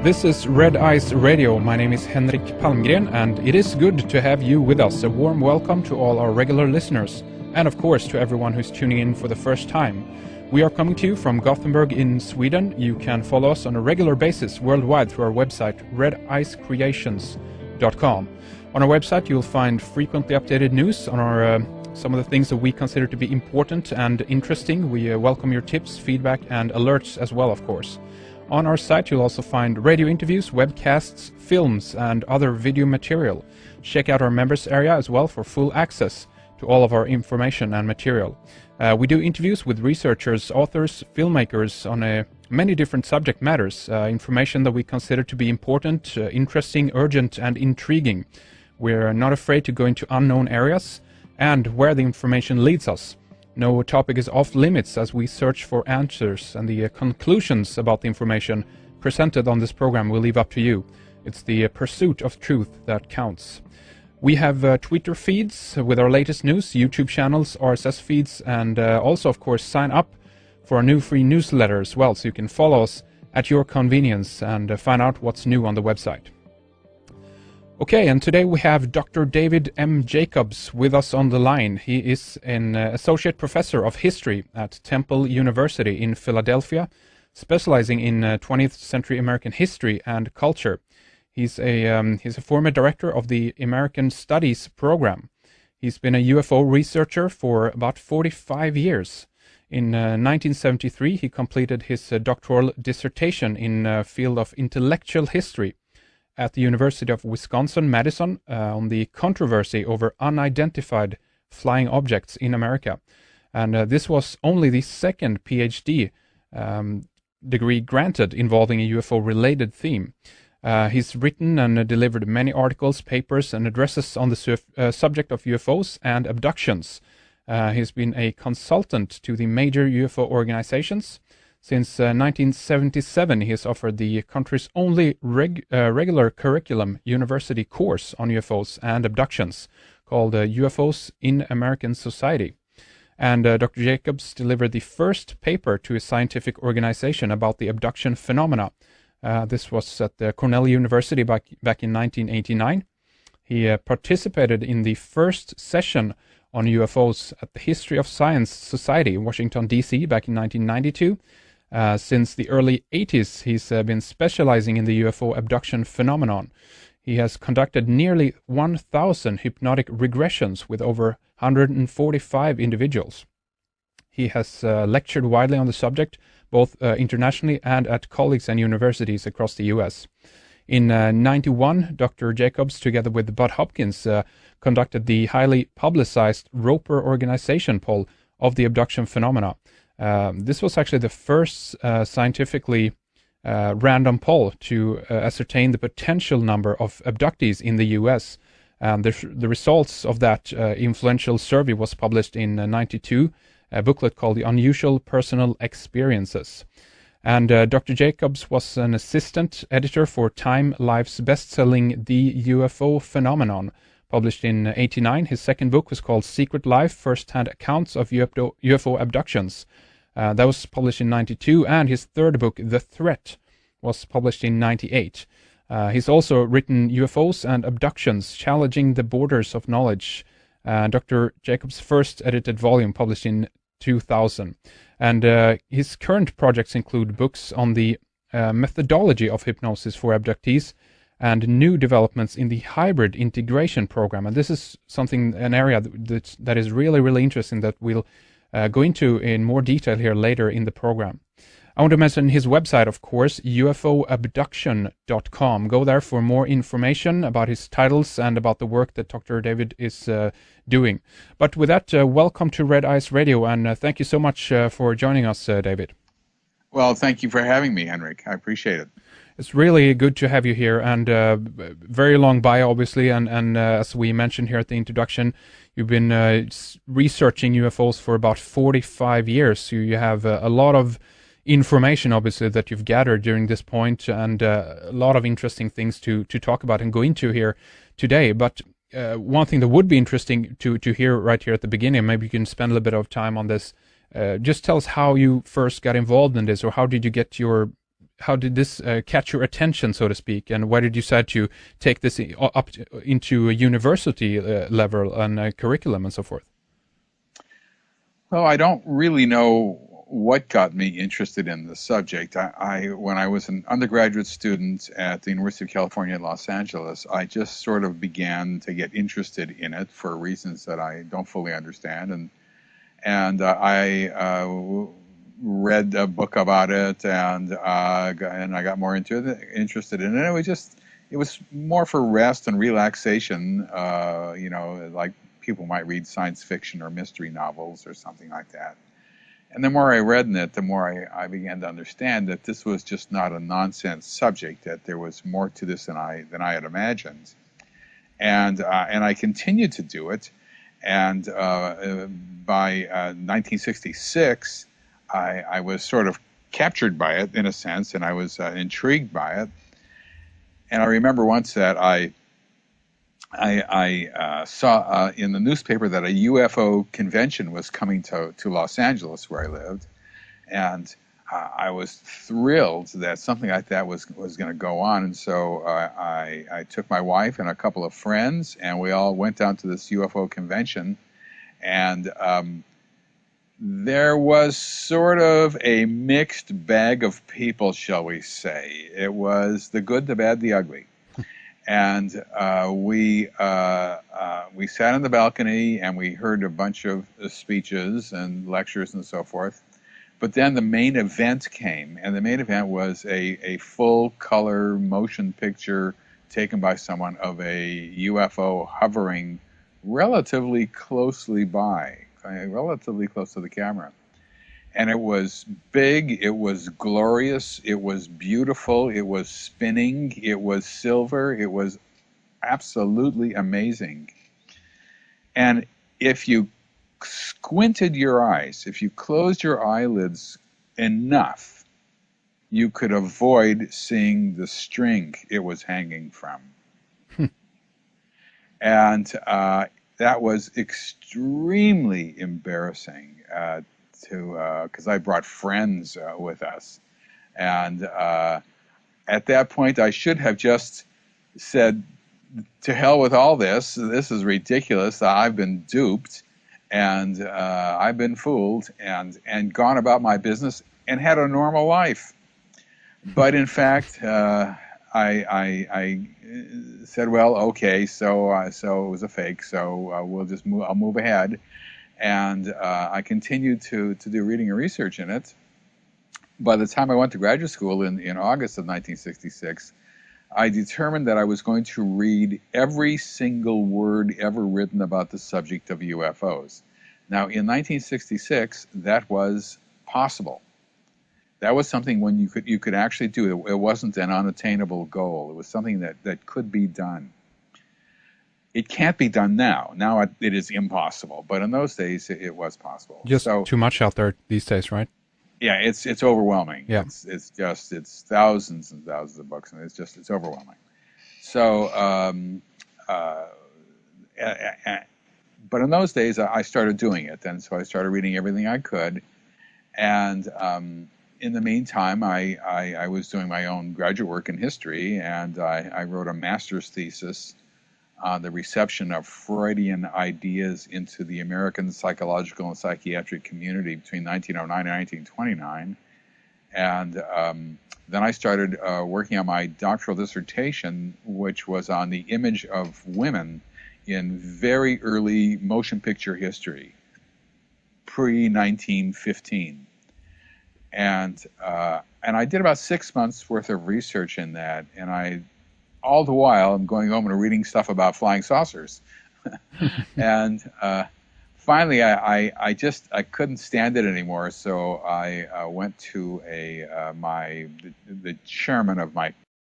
This is Red Eyes Radio. My name is Henrik Palmgren, and it is good to have you with us. A warm welcome to all our regular listeners, and of course to everyone who's tuning in for the first time. We are coming to you from Gothenburg in Sweden. You can follow us on a regular basis worldwide through our website, redicecreations.com. On our website, you'll find frequently updated news on our some of the things that we consider to be important and interesting. We welcome your tips, feedback, and alerts as well, of course. On our site, you'll also find radio interviews, webcasts, films, and other video material. Check out our members area as well for full access to all of our information and material. We do interviews with researchers, authors, filmmakers on many different subject matters, information that we consider to be important, interesting, urgent, and intriguing. We're not afraid to go into unknown areas and where the information leads us. No topic is off limits as we search for answers, and the conclusions about the information presented on this program will leave up to you. It's the pursuit of truth that counts. We have Twitter feeds with our latest news, YouTube channels, RSS feeds, and also, of course, sign up for our new free newsletter as well, so you can follow us at your convenience and find out what's new on the website. Okay, and today we have Dr. David M. Jacobs with us on the line. He is an associate professor of history at Temple University in Philadelphia, specializing in 20th century American history and culture. He's a former director of the American Studies program. He's been a UFO researcher for about 45 years. In 1973, he completed his doctoral dissertation in field of intellectual history at the University of Wisconsin-Madison on the controversy over unidentified flying objects in America. And this was only the second PhD degree granted involving a UFO-related theme. He's written and delivered many articles, papers, and addresses on the subject of UFOs and abductions. He's been a consultant to the major UFO organizations. Since 1977, he has offered the country's only regular curriculum university course on UFOs and abductions, called UFOs in American Society. And Dr. Jacobs delivered the first paper to a scientific organization about the abduction phenomena. This was at Cornell University back in 1989. He participated in the first session on UFOs at the History of Science Society in Washington, D.C. back in 1992. Since the early 80s, he's been specializing in the UFO abduction phenomenon. He has conducted nearly 1,000 hypnotic regressions with over 145 individuals. He has lectured widely on the subject, both internationally and at colleges and universities across the U.S. In 1991, Dr. Jacobs, together with Bud Hopkins, conducted the highly publicized Roper Organization poll of the abduction phenomena. This was actually the first scientifically random poll to ascertain the potential number of abductees in the U.S. The results of that influential survey was published in 1992, a booklet called The Unusual Personal Experiences. And Dr. Jacobs was an assistant editor for Time Life's best-selling The UFO Phenomenon, published in 1989. His second book was called Secret Life, First-Hand Accounts of UFO Abductions. That was published in 1992, and his third book, The Threat, was published in 1998. He's also written UFOs and Abductions, Challenging the Borders of Knowledge, Dr. Jacobs' first edited volume, published in 2000. And his current projects include books on the methodology of hypnosis for abductees and new developments in the hybrid integration program. And this is an area that is really, really interesting that we'll go into in more detail here later in the program. I want to mention his website, of course, ufoabduction.com. Go there for more information about his titles and about the work that Dr. David is doing. But with that, welcome to Red Eyes Radio, and thank you so much for joining us, David. Well, thank you for having me, Henrik. I appreciate it. It's really good to have you here, and very long bio, obviously, and as we mentioned here at the introduction, you've been researching UFOs for about 45 years, so you have a lot of information, obviously, that you've gathered during this point, and a lot of interesting things to talk about and go into here today. But one thing that would be interesting to hear right here at the beginning, maybe you can spend a little bit of time on this, just tell us how you first got involved in this, or how did you get your how did this catch your attention, so to speak, and why did you decide to take this up into a university level and curriculum and so forth? Well, I don't really know what got me interested in the subject. When I was an undergraduate student at the University of California in Los Angeles, I just sort of began to get interested in it for reasons that I don't fully understand, and I read a book about it, and I got more interested in it. It was more for rest and relaxation, like people might read science fiction or mystery novels or something like that. And the more I read in it, the more I began to understand that this was just not a nonsense subject, that there was more to this than I had imagined. And I continued to do it. And by 1966, I was sort of captured by it in a sense, and I was intrigued by it. And I remember once that I saw in the newspaper that a UFO convention was coming to Los Angeles, where I lived, and I was thrilled that something like that was going to go on. And so I took my wife and a couple of friends, and we all went down to this UFO convention, and there was sort of a mixed bag of people, shall we say. It was the good, the bad, the ugly. And we sat on the balcony and we heard a bunch of speeches and lectures and so forth. But then the main event came, and the main event was a full-color motion picture taken by someone of a UFO hovering relatively closely relatively close to the camera. And it was big, it was glorious, it was beautiful, it was spinning, it was silver, it was absolutely amazing. And if you squinted your eyes, if you closed your eyelids enough, you could avoid seeing the string it was hanging from. And that was extremely embarrassing because I brought friends with us. And at that point, I should have just said, to hell with all this. This is ridiculous. I've been duped, and I've been fooled, and gone about my business and had a normal life. But in fact, I said, well, okay, so it was a fake, so I'll move ahead. And I continued to do reading and research in it. By the time I went to graduate school in August of 1966, I determined that I was going to read every single word ever written about the subject of UFOs. Now, in 1966, that was possible. That was something when you could actually do it. It wasn't an unattainable goal. It was something that could be done. It can't be done now. Now it is impossible. But in those days, it was possible. Just too much out there these days, right? Yeah, it's overwhelming. Yeah. It's thousands and thousands of books, and it's overwhelming. So, but in those days, I started doing it, and so I started reading everything I could. And in the meantime, I was doing my own graduate work in history, and I wrote a master's thesis on the reception of Freudian ideas into the American psychological and psychiatric community between 1909 and 1929. And then I started working on my doctoral dissertation, which was on the image of women in very early motion picture history, pre-1915. And I did about 6 months worth of research in that, and all the while, I'm going home and reading stuff about flying saucers. And finally, I couldn't stand it anymore, so I went to the chairman of my